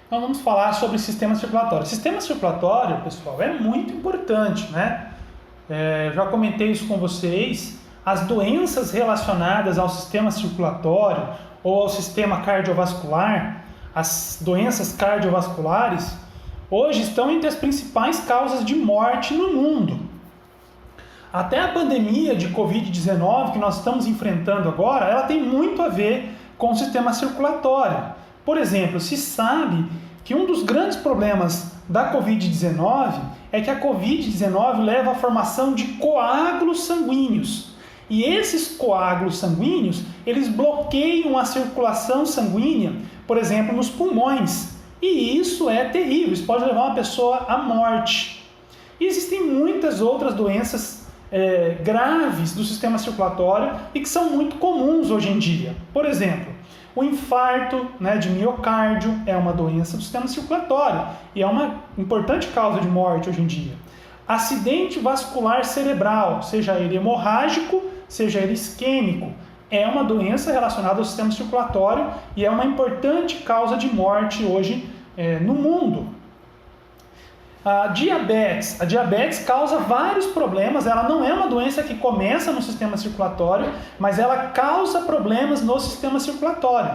Então vamos falar sobre sistema circulatório. Sistema circulatório, pessoal, é muito importante, né? Já comentei isso com vocês. As doenças relacionadas ao sistema circulatório ou ao sistema cardiovascular, as doenças cardiovasculares, hoje estão entre as principais causas de morte no mundo. Até a pandemia de Covid-19 que nós estamos enfrentando agora, ela tem muito a ver com o sistema circulatório. Por exemplo, se sabe que um dos grandes problemas da Covid-19 é que a Covid-19 leva à formação de coágulos sanguíneos. E esses coágulos sanguíneos, eles bloqueiam a circulação sanguínea, por exemplo, nos pulmões. E isso é terrível, isso pode levar uma pessoa à morte. E existem muitas outras doenças graves do sistema circulatório e que são muito comuns hoje em dia. Por exemplo, o infarto, de miocárdio é uma doença do sistema circulatório e é uma importante causa de morte hoje em dia. Acidente vascular cerebral, seja ele hemorrágico, seja ele isquêmico, é uma doença relacionada ao sistema circulatório e é uma importante causa de morte hoje no mundo. A diabetes causa vários problemas, ela não é uma doença que começa no sistema circulatório, mas ela causa problemas no sistema circulatório.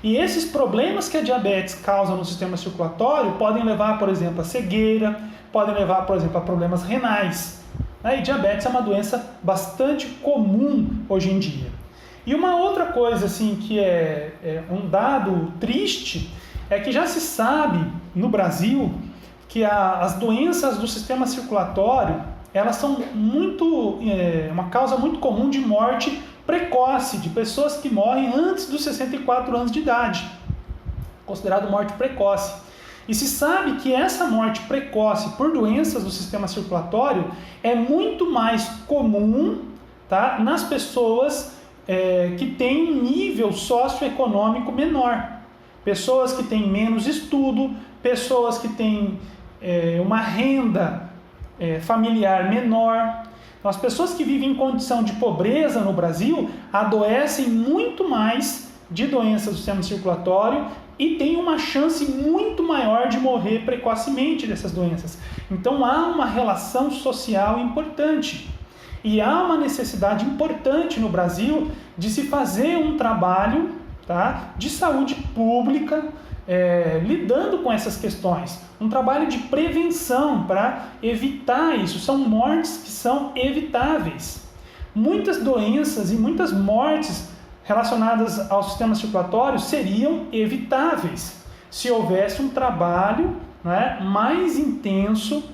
E esses problemas que a diabetes causa no sistema circulatório podem levar, por exemplo, a cegueira, podem levar, por exemplo, a problemas renais. E diabetes é uma doença bastante comum hoje em dia. E uma outra coisa assim, que é um dado triste é que já se sabe no Brasil que as doenças do sistema circulatório, elas são uma causa muito comum de morte precoce, de pessoas que morrem antes dos 64 anos de idade, considerado morte precoce. E se sabe que essa morte precoce por doenças do sistema circulatório é muito mais comum, nas pessoas que têm um nível socioeconômico menor, pessoas que têm menos estudo, pessoas que têm uma renda familiar menor. Então, as pessoas que vivem em condição de pobreza no Brasil adoecem muito mais de doenças do sistema circulatório e têm uma chance muito maior de morrer precocemente dessas doenças. Então há uma relação social importante e há uma necessidade importante no Brasil de se fazer um trabalho de saúde pública lidando com essas questões, um trabalho de prevenção para evitar isso. São mortes que são evitáveis. Muitas doenças e muitas mortes relacionadas ao sistema circulatório seriam evitáveis se houvesse um trabalho mais intenso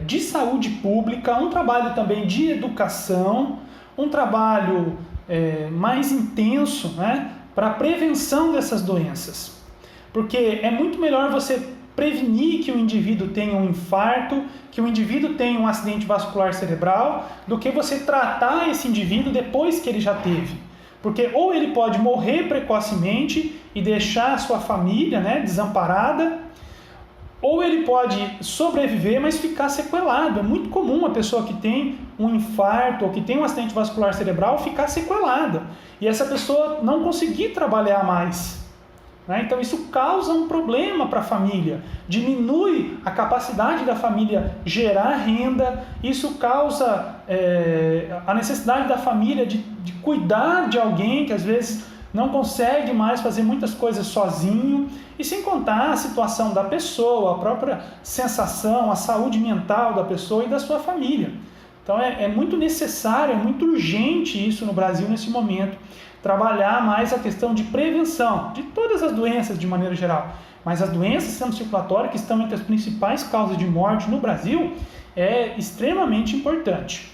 de saúde pública, um trabalho também de educação, um trabalho mais intenso para a prevenção dessas doenças. Porque é muito melhor você prevenir que o indivíduo tenha um infarto, que o indivíduo tenha um acidente vascular cerebral, do que você tratar esse indivíduo depois que ele já teve. Porque ou ele pode morrer precocemente e deixar a sua família desamparada, ou ele pode sobreviver, mas ficar sequelado. É muito comum uma pessoa que tem um infarto ou que tem um acidente vascular cerebral ficar sequelada. E essa pessoa não conseguir trabalhar mais. Então isso causa um problema para a família, diminui a capacidade da família gerar renda, isso causa a necessidade da família de cuidar de alguém que às vezes não consegue mais fazer muitas coisas sozinho, e sem contar a situação da pessoa, a própria sensação, a saúde mental da pessoa e da sua família. Então é muito necessário, é muito urgente isso no Brasil nesse momento, trabalhar mais a questão de prevenção de todas as doenças de maneira geral, mas as doenças do sistema circulatório, que estão entre as principais causas de morte no Brasil, é extremamente importante.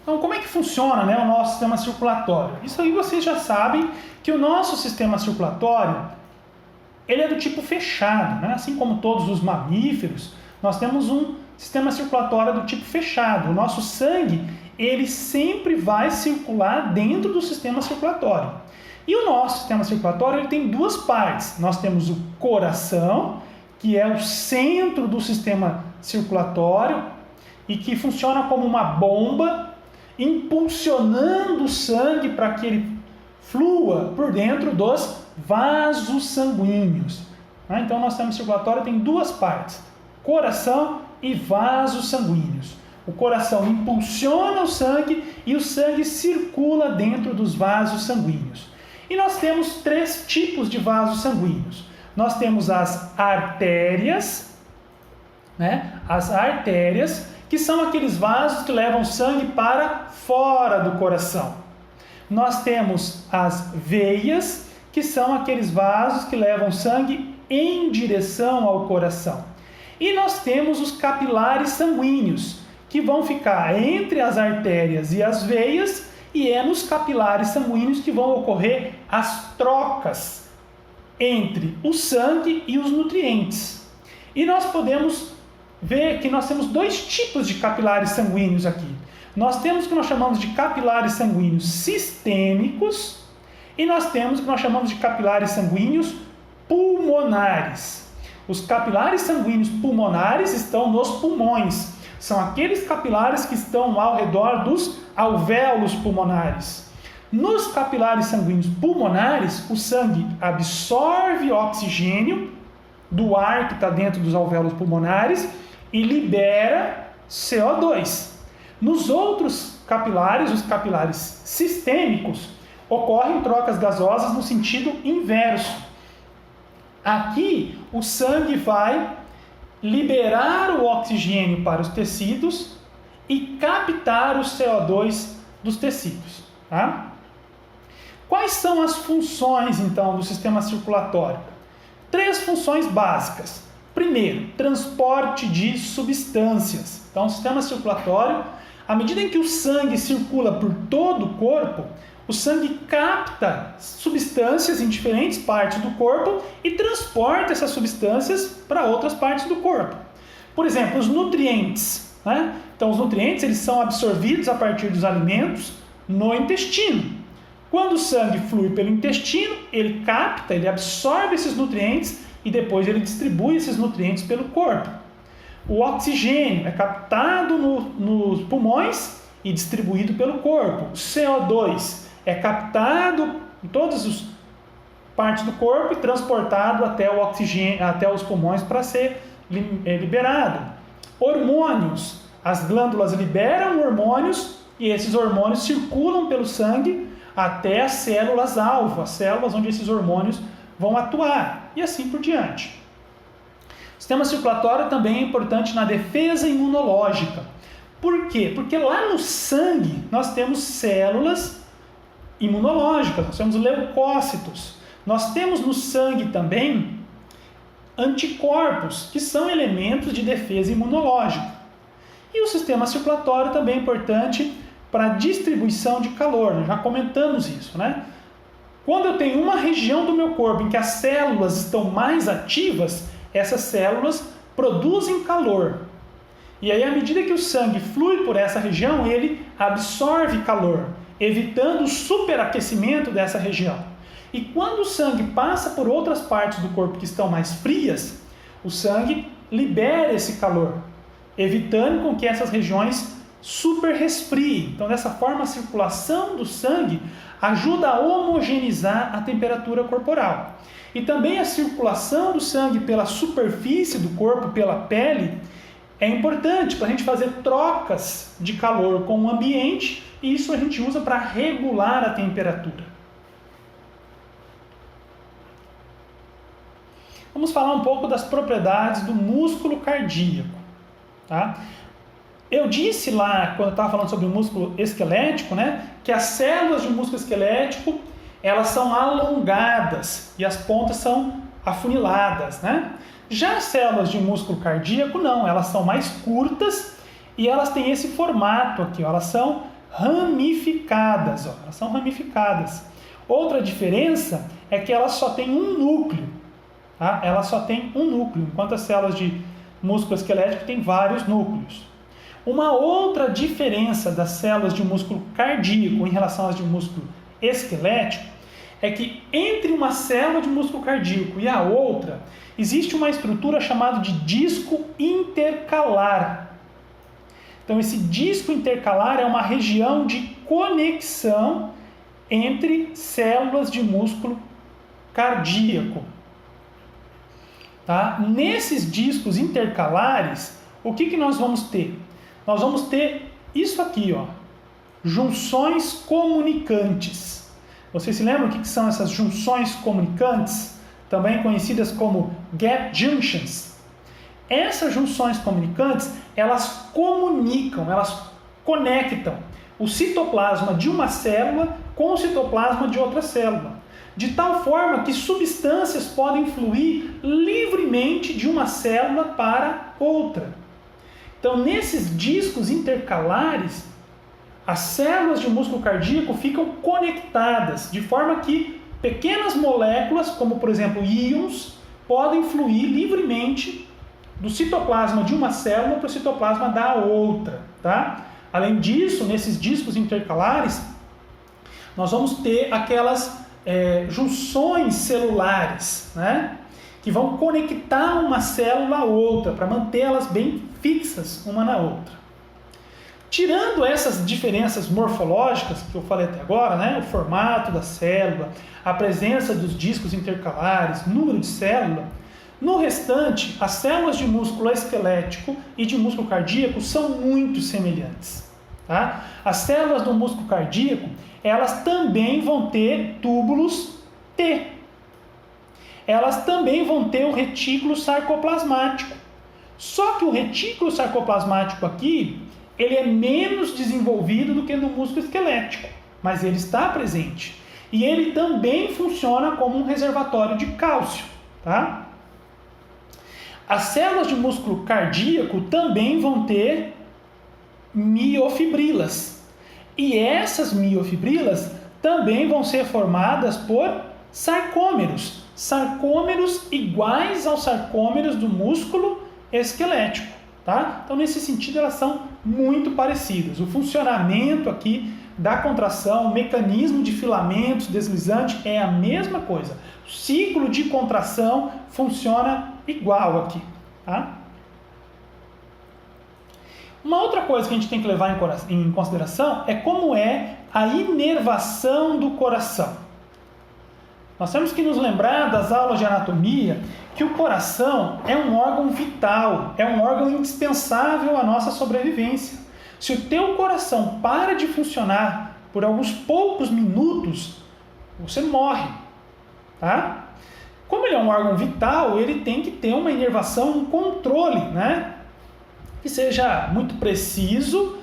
Então, como é que funciona o nosso sistema circulatório? Isso aí vocês já sabem que o nosso sistema circulatório ele é do tipo fechado, assim como todos os mamíferos, nós temos um sistema circulatório do tipo fechado. O nosso sangue ele sempre vai circular dentro do sistema circulatório. E o nosso sistema circulatório ele tem duas partes. Nós temos o coração, que é o centro do sistema circulatório e que funciona como uma bomba, impulsionando o sangue para que ele flua por dentro dos vasos sanguíneos. Então, nosso sistema circulatório tem duas partes: coração e vasos sanguíneos. O coração impulsiona o sangue e o sangue circula dentro dos vasos sanguíneos. E nós temos 3 tipos de vasos sanguíneos. Nós temos as artérias, As artérias, que são aqueles vasos que levam sangue para fora do coração. Nós temos as veias, que são aqueles vasos que levam sangue em direção ao coração. E nós temos os capilares sanguíneos, que vão ficar entre as artérias e as veias, e é nos capilares sanguíneos que vão ocorrer as trocas entre o sangue e os nutrientes. E nós podemos ver que nós temos 2 tipos de capilares sanguíneos aqui. Nós temos o que nós chamamos de capilares sanguíneos sistêmicos e nós temos o que nós chamamos de capilares sanguíneos pulmonares. Os capilares sanguíneos pulmonares estão nos pulmões. São aqueles capilares que estão ao redor dos alvéolos pulmonares. Nos capilares sanguíneos pulmonares, o sangue absorve oxigênio do ar que está dentro dos alvéolos pulmonares e libera CO2. Nos outros capilares, os capilares sistêmicos, ocorrem trocas gasosas no sentido inverso. Aqui, o sangue vai liberar o oxigênio para os tecidos e captar o CO2 dos tecidos. Quais são as funções, então, do sistema circulatório? 3 funções básicas. Primeiro, transporte de substâncias. Então, o sistema circulatório, à medida em que o sangue circula por todo o corpo, o sangue capta substâncias em diferentes partes do corpo e transporta essas substâncias para outras partes do corpo. Por exemplo, os nutrientes. Então, os nutrientes eles são absorvidos a partir dos alimentos no intestino. Quando o sangue flui pelo intestino, ele capta, ele absorve esses nutrientes e depois ele distribui esses nutrientes pelo corpo. O oxigênio é captado nos pulmões e distribuído pelo corpo. O CO2 é captado em todas as partes do corpo e transportado até o oxigênio, até os pulmões para ser liberado. Hormônios. As glândulas liberam hormônios e esses hormônios circulam pelo sangue até as células-alvo, as células onde esses hormônios vão atuar, e assim por diante. O sistema circulatório também é importante na defesa imunológica. Por quê? Porque lá no sangue nós temos células imunológicas, nós temos leucócitos. Nós temos no sangue também anticorpos, que são elementos de defesa imunológica. E o sistema circulatório também é importante para a distribuição de calor. Nós já comentamos isso, Quando eu tenho uma região do meu corpo em que as células estão mais ativas, essas células produzem calor. E aí, à medida que o sangue flui por essa região, ele absorve calor, evitando o superaquecimento dessa região. E quando o sangue passa por outras partes do corpo que estão mais frias, o sangue libera esse calor, evitando com que essas regiões super resfriem. Então, dessa forma, a circulação do sangue ajuda a homogeneizar a temperatura corporal. E também a circulação do sangue pela superfície do corpo, pela pele, é importante para a gente fazer trocas de calor com o ambiente, e isso a gente usa para regular a temperatura. Vamos falar um pouco das propriedades do músculo cardíaco. Eu disse lá, quando eu estava falando sobre o músculo esquelético, que as células de músculo esquelético, elas são alongadas e as pontas são afuniladas, Já as células de músculo cardíaco, não, elas são mais curtas e elas têm esse formato aqui, elas são ramificadas, elas são ramificadas. Outra diferença é que elas só têm um núcleo, Elas só têm um núcleo, enquanto as células de músculo esquelético têm vários núcleos. Uma outra diferença das células de músculo cardíaco em relação às de músculo esquelético é que entre uma célula de músculo cardíaco e a outra existe uma estrutura chamada de disco intercalar. Então, esse disco intercalar é uma região de conexão entre células de músculo cardíaco. Tá? Nesses discos intercalares, o que nós vamos ter? Nós vamos ter isso aqui, ó, junções comunicantes. Vocês se lembram o que são essas junções comunicantes? Também conhecidas como gap junctions. Essas junções comunicantes, elas comunicam, elas conectam o citoplasma de uma célula com o citoplasma de outra célula, de tal forma que substâncias podem fluir livremente de uma célula para outra. Então, nesses discos intercalares, as células de músculo cardíaco ficam conectadas, de forma que pequenas moléculas, como por exemplo íons, podem fluir livremente do citoplasma de uma célula para o citoplasma da outra. Tá? Além disso, nesses discos intercalares, nós vamos ter aquelas junções celulares, né? Que vão conectar uma célula a outra, para mantê-las bem fixas uma na outra. Tirando essas diferenças morfológicas que eu falei até agora, né? O formato da célula, a presença dos discos intercalares, número de célula, no restante, as células de músculo esquelético e de músculo cardíaco são muito semelhantes. Tá? As células do músculo cardíaco, elas também vão ter túbulos T. Elas também vão ter o retículo sarcoplasmático. Só que o retículo sarcoplasmático aqui, ele é menos desenvolvido do que no músculo esquelético, mas ele está presente. E ele também funciona como um reservatório de cálcio. Tá? As células de músculo cardíaco também vão ter miofibrilas. E essas miofibrilas também vão ser formadas por sarcômeros. Sarcômeros iguais aos sarcômeros do músculo esquelético. Tá? Então, nesse sentido, elas são muito parecidas. O funcionamento aqui da contração, o mecanismo de filamentos deslizante é a mesma coisa. O ciclo de contração funciona igual aqui. Tá? Uma outra coisa que a gente tem que levar em consideração é como é a inervação do coração. Nós temos que nos lembrar das aulas de anatomia que o coração é um órgão vital, é um órgão indispensável à nossa sobrevivência. Se o teu coração para de funcionar por alguns poucos minutos, você morre. Tá? Como ele é um órgão vital, ele tem que ter uma inervação, um controle, né? Que seja muito preciso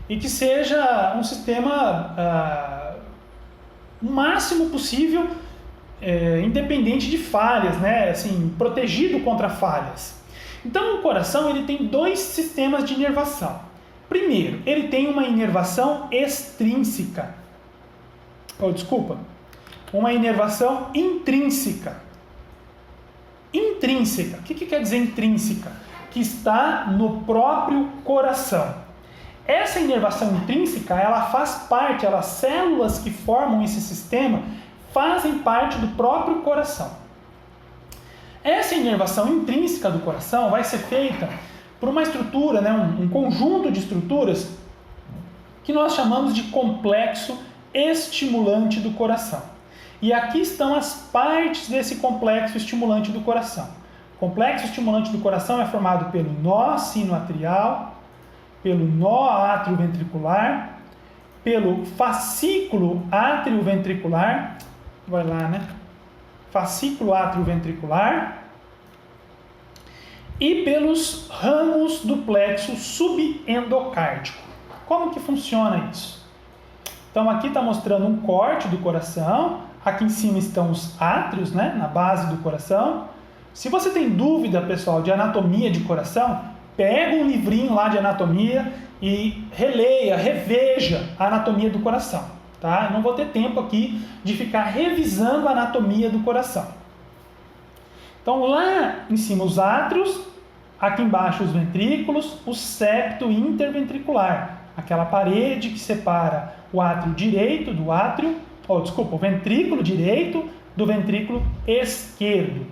e que seja um sistema o máximo possível independente de falhas, né? Assim, protegido contra falhas. Então, o coração ele tem dois sistemas de inervação. Primeiro, ele tem uma inervação extrínseca. Uma inervação intrínseca. Intrínseca. O que quer dizer intrínseca? Que está no próprio coração. Essa inervação intrínseca, ela faz parte, as células que formam esse sistema fazem parte do próprio coração. Essa inervação intrínseca do coração vai ser feita por uma estrutura, né, um conjunto de estruturas que nós chamamos de complexo estimulante do coração. E aqui estão as partes desse complexo estimulante do coração. O complexo estimulante do coração é formado pelo nó sinoatrial, pelo nó atrioventricular, pelo fascículo atrioventricular, fascículo atrioventricular e pelos ramos do plexo subendocárdico. Como que funciona isso? Então aqui está mostrando um corte do coração, aqui em cima estão os átrios, né, na base do coração. Se você tem dúvida, pessoal, de anatomia de coração, pega um livrinho lá de anatomia e releia, reveja a anatomia do coração. Tá? Eu não vou ter tempo aqui de ficar revisando a anatomia do coração. Então, lá em cima os átrios, aqui embaixo os ventrículos, o septo interventricular, aquela parede que separa o átrio direito do o ventrículo direito do ventrículo esquerdo.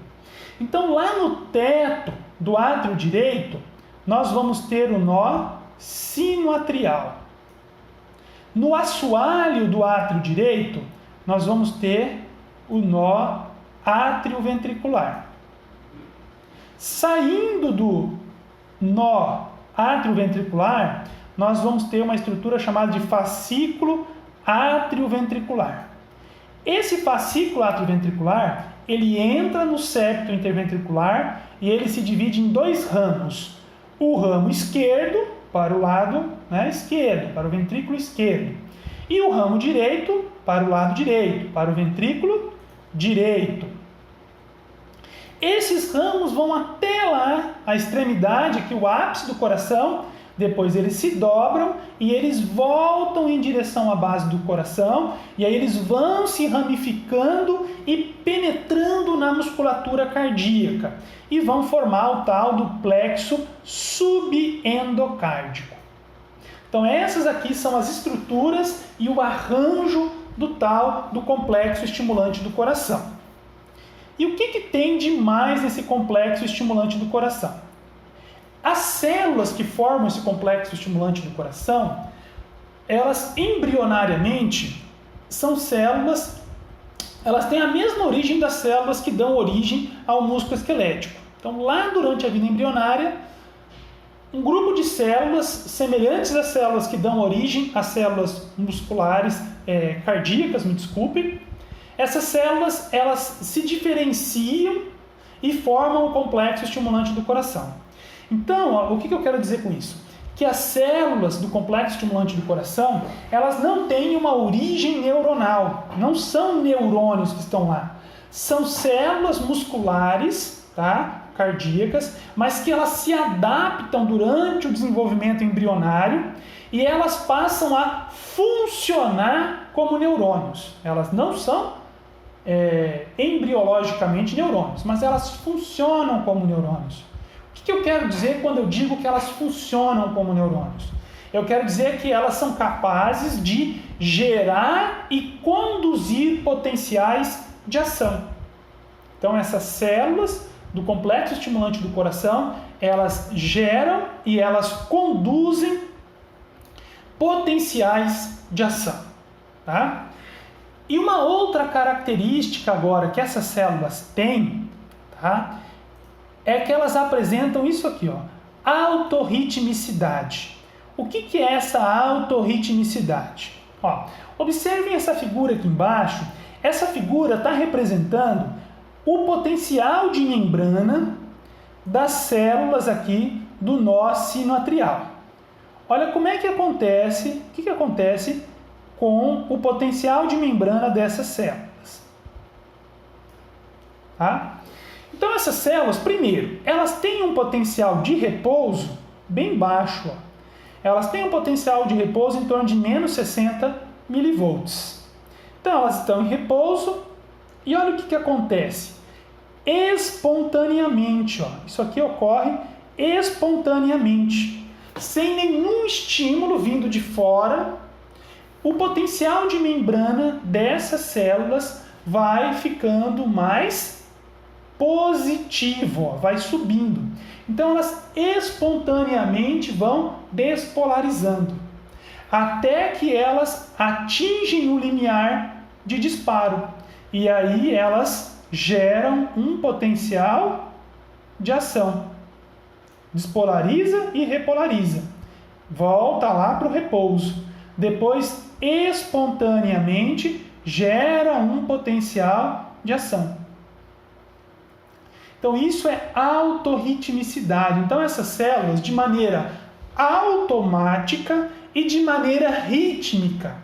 Então, lá no teto do átrio direito, nós vamos ter o nó sinoatrial. No assoalho do átrio direito, nós vamos ter o nó atrioventricular. Saindo do nó atrioventricular, nós vamos ter uma estrutura chamada de fascículo atrioventricular. Esse fascículo atrioventricular, ele entra no septo interventricular e ele se divide em dois ramos. O ramo esquerdo, para o lado esquerdo, para o ventrículo esquerdo. E o ramo direito, para o lado direito, para o ventrículo direito. Esses ramos vão até lá, a extremidade, aqui o ápice do coração, depois eles se dobram e eles voltam em direção à base do coração, e aí eles vão se ramificando e penetrando na musculatura cardíaca e vão formar o tal do plexo subendocárdico. Então essas aqui são as estruturas e o arranjo do complexo estimulante do coração. E o que tem de mais nesse complexo estimulante do coração? As células que formam esse complexo estimulante do coração, elas embrionariamente são células, elas têm a mesma origem das células que dão origem ao músculo esquelético. Então, lá durante a vida embrionária, um grupo de células semelhantes às células que dão origem às células musculares, cardíacas, me desculpem, essas células, elas se diferenciam e formam o complexo estimulante do coração. Então, o que eu quero dizer com isso? Que as células do complexo estimulante do coração, elas não têm uma origem neuronal, não são neurônios que estão lá. São células musculares, cardíacas, mas que elas se adaptam durante o desenvolvimento embrionário e elas passam a funcionar como neurônios. Elas não são embriologicamente neurônios, mas elas funcionam como neurônios. O que eu quero dizer quando eu digo que elas funcionam como neurônios? Eu quero dizer que elas são capazes de gerar e conduzir potenciais de ação. Então essas células do complexo estimulante do coração, elas geram e elas conduzem potenciais de ação. Tá? E uma outra característica agora que essas células têm, é que elas apresentam isso aqui, autorritmicidade. O que é essa autorritmicidade? Observem essa figura aqui embaixo. Essa figura está representando o potencial de membrana das células aqui do nó sinoatrial. Olha como é que acontece, o que acontece com o potencial de membrana dessas células. Então essas células, primeiro, elas têm um potencial de repouso bem baixo. Elas têm um potencial de repouso em torno de menos 60 milivolts. Então elas estão em repouso e olha o que acontece. Espontaneamente, isso aqui ocorre espontaneamente, sem nenhum estímulo vindo de fora, o potencial de membrana dessas células vai ficando mais positivo, vai subindo. Então elas espontaneamente vão despolarizando, até que elas atingem o limiar de disparo. E aí elas geram um potencial de ação. Despolariza e repolariza. Volta lá para o repouso. Depois, espontaneamente, gera um potencial de ação. Então, isso é autorritmicidade. Então, essas células, de maneira automática e de maneira rítmica,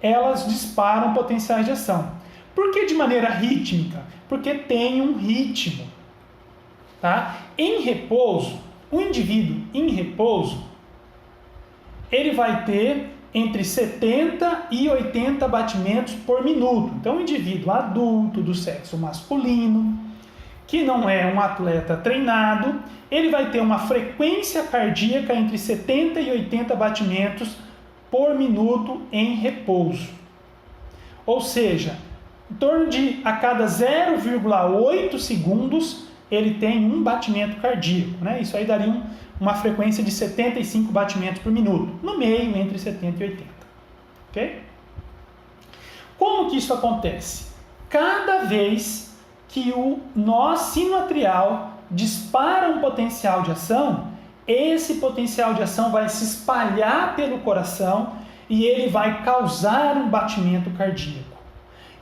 elas disparam potenciais de ação. Por que de maneira rítmica? Porque tem um ritmo. Em repouso, o indivíduo em repouso, ele vai ter entre 70 e 80 batimentos por minuto. Então, um indivíduo adulto do sexo masculino, que não é um atleta treinado, ele vai ter uma frequência cardíaca entre 70 e 80 batimentos por minuto em repouso. Ou seja, em torno de a cada 0,8 segundos ele tem um batimento cardíaco. Isso aí daria uma frequência de 75 batimentos por minuto, no meio entre 70 e 80. Okay? Como que isso acontece? Cada vez que o nó sinoatrial dispara um potencial de ação, esse potencial de ação vai se espalhar pelo coração e ele vai causar um batimento cardíaco.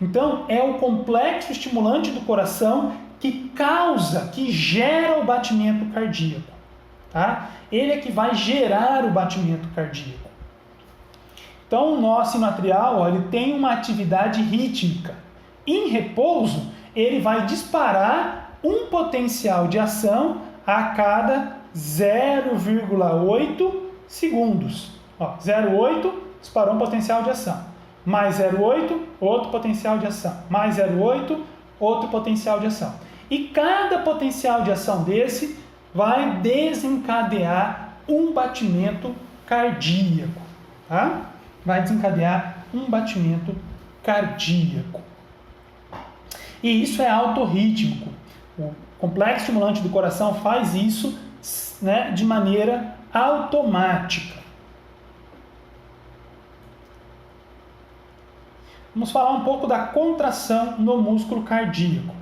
Então, é o complexo estimulante do coração que causa, que gera o batimento cardíaco. Tá? Ele é que vai gerar o batimento cardíaco. Então, o nó sinoatrial, ele tem uma atividade rítmica. Em repouso, ele vai disparar um potencial de ação a cada 0,8 segundos. 0,8, disparou um potencial de ação. Mais 0,8, outro potencial de ação. Mais 0,8, outro potencial de ação. E cada potencial de ação desse vai desencadear um batimento cardíaco. Tá? Vai desencadear um batimento cardíaco. E isso é autorrítmico. O complexo estimulante do coração faz isso, né, de maneira automática. Vamos falar um pouco da contração no músculo cardíaco.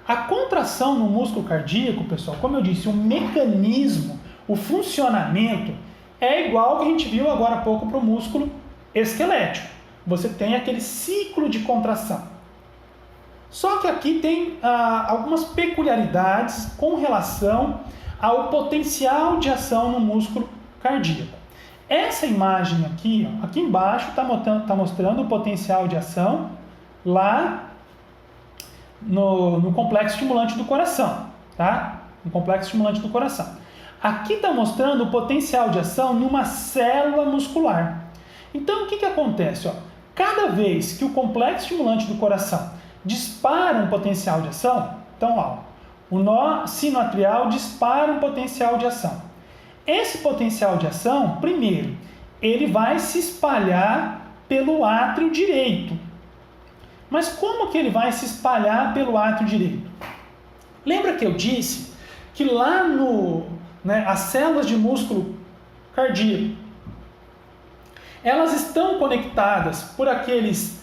A contração no músculo cardíaco, pessoal, como eu disse, o mecanismo, o funcionamento é igual ao que a gente viu agora há pouco para o músculo esquelético. Você tem aquele ciclo de contração. Só que aqui tem algumas peculiaridades com relação ao potencial de ação no músculo cardíaco. Essa imagem aqui, aqui embaixo, está mostrando o potencial de ação lá no complexo estimulante do coração. Tá? No complexo estimulante do coração. Aqui está mostrando o potencial de ação numa célula muscular. Então, o que acontece? Cada vez que o complexo estimulante do coração dispara um potencial de ação, então, o nó sinoatrial dispara um potencial de ação. Esse potencial de ação, primeiro, ele vai se espalhar pelo átrio direito. Mas como que ele vai se espalhar pelo átrio direito? Lembra que eu disse que lá as células de músculo cardíaco, elas estão conectadas por aqueles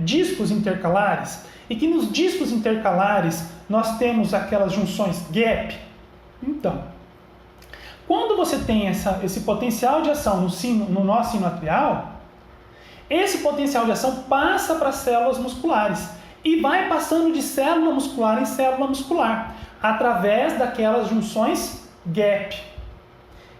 discos intercalares, e que nos discos intercalares nós temos aquelas junções gap. Então, quando você tem esse potencial de ação no nó sinoatrial, esse potencial de ação passa para as células musculares e vai passando de célula muscular em célula muscular, através daquelas junções gap.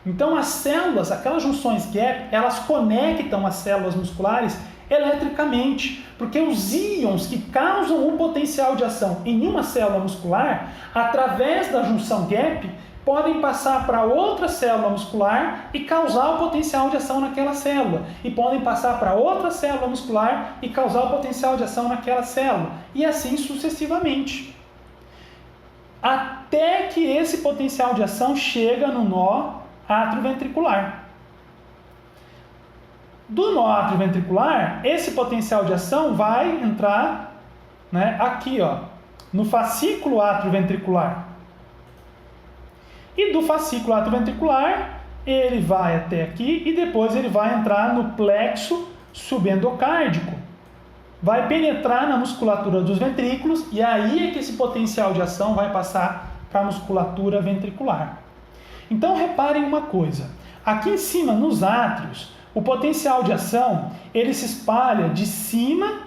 Então, as células, aquelas junções gap, elas conectam as células musculares eletricamente, porque os íons que causam o potencial de ação em uma célula muscular, através da junção gap, podem passar para outra célula muscular e causar o potencial de ação naquela célula, e podem passar para outra célula muscular e causar o potencial de ação naquela célula, e assim sucessivamente. Até que esse potencial de ação chega no nó atrioventricular. Do nó atrioventricular, esse potencial de ação vai entrar, aqui, no fascículo atrioventricular. E do fascículo atrioventricular, ele vai até aqui e depois ele vai entrar no plexo subendocárdico. Vai penetrar na musculatura dos ventrículos e aí é que esse potencial de ação vai passar para a musculatura ventricular. Então, reparem uma coisa. Aqui em cima, nos átrios, o potencial de ação, ele se espalha de cima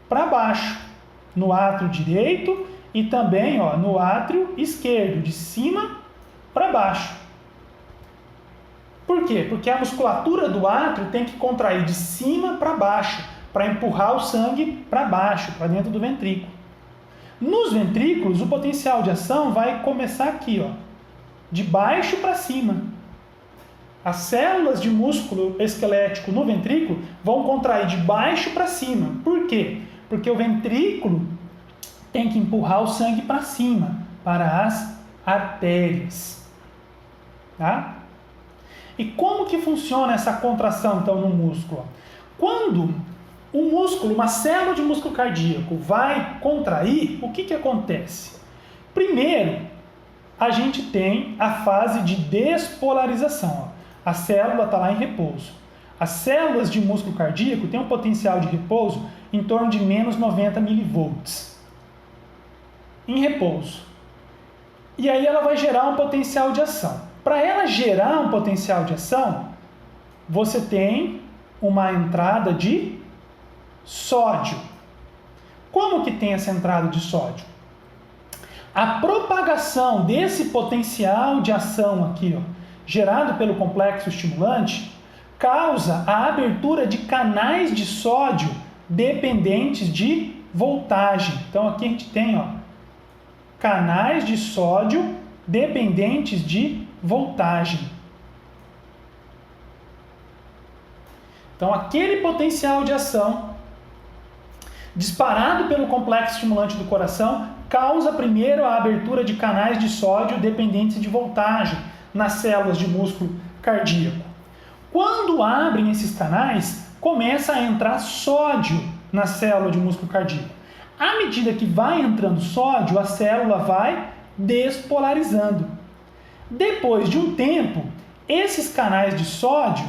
para baixo, no átrio direito e também no átrio esquerdo, de cima para baixo. Por quê? Porque a musculatura do átrio tem que contrair de cima para baixo, para empurrar o sangue para baixo, para dentro do ventrículo. Nos ventrículos, o potencial de ação vai começar aqui, de baixo para cima. As células de músculo esquelético no ventrículo vão contrair de baixo para cima. Por quê? Porque o ventrículo tem que empurrar o sangue para cima, para as artérias. Tá? E como que funciona essa contração, então, no músculo? Quando o músculo, uma célula de músculo cardíaco vai contrair, o que acontece? Primeiro, a gente tem a fase de despolarização. A célula está lá em repouso. As células de músculo cardíaco têm um potencial de repouso em torno de menos 90 milivolts. Em repouso. E aí ela vai gerar um potencial de ação. Para ela gerar um potencial de ação, você tem uma entrada de sódio. Como que tem essa entrada de sódio? A propagação desse potencial de ação aqui, ó, gerado pelo complexo estimulante, causa a abertura de canais de sódio dependentes de voltagem. Então aqui a gente tem, ó, canais de sódio dependentes de voltagem. Então aquele potencial de ação disparado pelo complexo estimulante do coração causa primeiro a abertura de canais de sódio dependentes de voltagem nas células de músculo cardíaco. Quando abrem esses canais, começa a entrar sódio na célula de músculo cardíaco. À medida que vai entrando sódio, a célula vai despolarizando. Depois de um tempo, esses canais de sódio,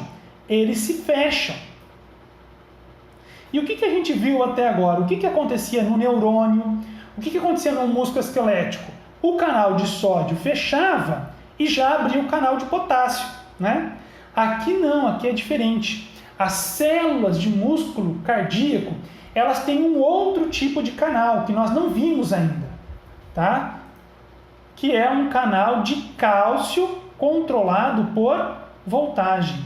eles se fecham. E o que a gente viu até agora? O que acontecia no neurônio? O que acontecia no músculo esquelético? O canal de sódio fechava e já abria o canal de potássio, né? Aqui não, aqui é diferente. As células de músculo cardíaco, elas têm um outro tipo de canal que nós não vimos ainda, tá? Que é um canal de cálcio controlado por voltagem.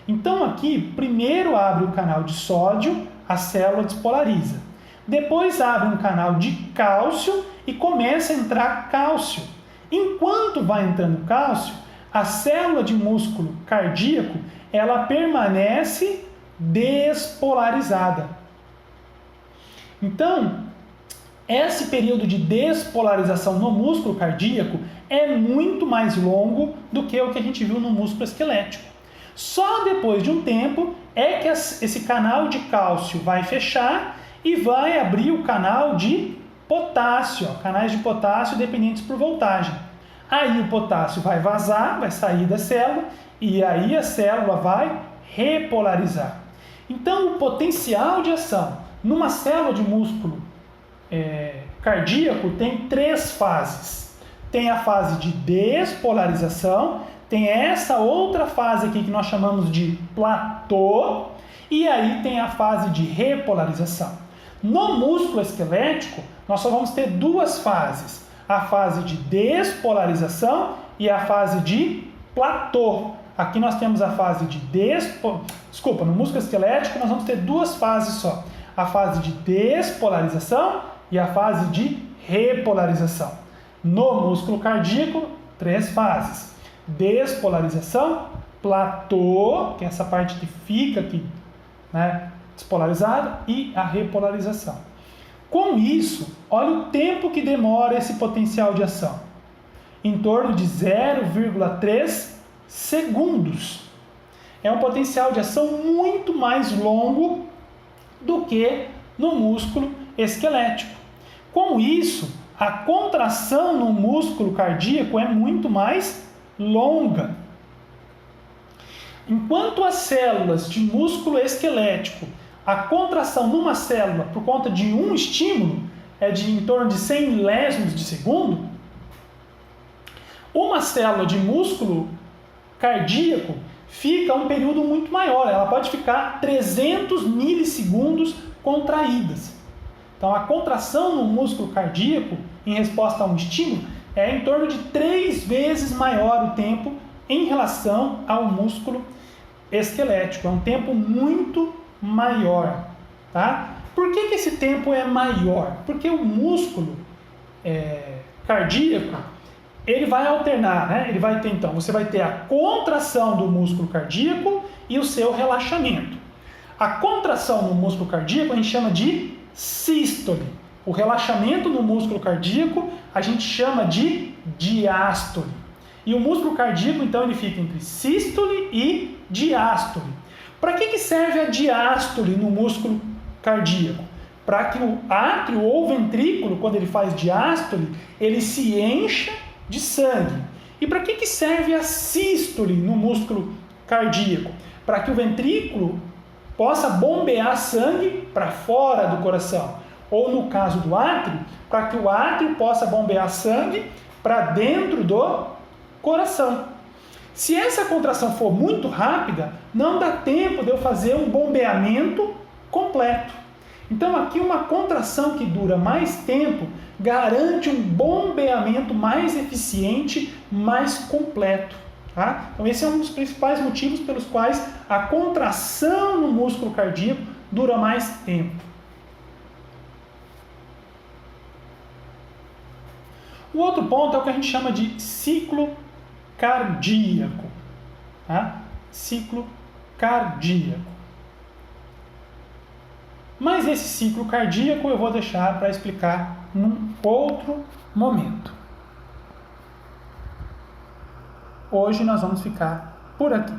Então aqui, primeiro abre o canal de sódio, a célula despolariza. Depois abre um canal de cálcio e começa a entrar cálcio. Enquanto vai entrando cálcio, a célula de músculo cardíaco, ela permanece despolarizada. Então, esse período de despolarização no músculo cardíaco é muito mais longo do que o que a gente viu no músculo esquelético. Só depois de um tempo é que esse canal de cálcio vai fechar e vai abrir o canal de potássio, canais de potássio dependentes por voltagem. Aí o potássio vai vazar, vai sair da célula e aí a célula vai repolarizar. Então o potencial de ação numa célula de músculo cardíaco tem 3 fases. Tem a fase de despolarização, tem essa outra fase aqui que nós chamamos de platô, e aí tem a fase de repolarização. No músculo esquelético, nós só vamos ter 2 fases, a fase de despolarização e a fase de platô. Aqui nós temos a fase de no músculo esquelético nós vamos ter 2 fases só, a fase de despolarização e a fase de repolarização. No músculo cardíaco, 3 fases. Despolarização, platô, que é essa parte que fica aqui, né, despolarizada, e a repolarização. Com isso, olha o tempo que demora esse potencial de ação. Em torno de 0,3 segundos. É um potencial de ação muito mais longo do que no músculo esquelético. Com isso, a contração no músculo cardíaco é muito mais longa. Enquanto as células de músculo esquelético, a contração numa célula por conta de um estímulo é de em torno de 100 milésimos de segundo, uma célula de músculo cardíaco fica um período muito maior, ela pode ficar 300 milissegundos contraídas. Então a contração no músculo cardíaco em resposta a um estímulo é em torno de 3 vezes maior o tempo em relação ao músculo esquelético. É um tempo muito maior. Tá? Por que esse tempo é maior? Porque o músculo cardíaco, ele vai alternar, né? Ele vai ter, então, você vai ter a contração do músculo cardíaco e o seu relaxamento. A contração no músculo cardíaco a gente chama de sístole. O relaxamento no músculo cardíaco a gente chama de diástole. E o músculo cardíaco, então, ele fica entre sístole e diástole. Para que serve a diástole no músculo cardíaco? Para que o átrio ou ventrículo, quando ele faz diástole, ele se encha de sangue. E para que serve a sístole no músculo cardíaco? Para que o ventrículo possa bombear sangue para fora do coração. Ou no caso do átrio, para que o átrio possa bombear sangue para dentro do coração. Se essa contração for muito rápida, não dá tempo de eu fazer um bombeamento completo. Então aqui uma contração que dura mais tempo garante um bombeamento mais eficiente, mais completo. Tá? Então esse é um dos principais motivos pelos quais a contração no músculo cardíaco dura mais tempo. O outro ponto é o que a gente chama de ciclo cardíaco. Tá? Ciclo cardíaco. Mas esse ciclo cardíaco eu vou deixar para explicar num outro momento. Hoje nós vamos ficar por aqui.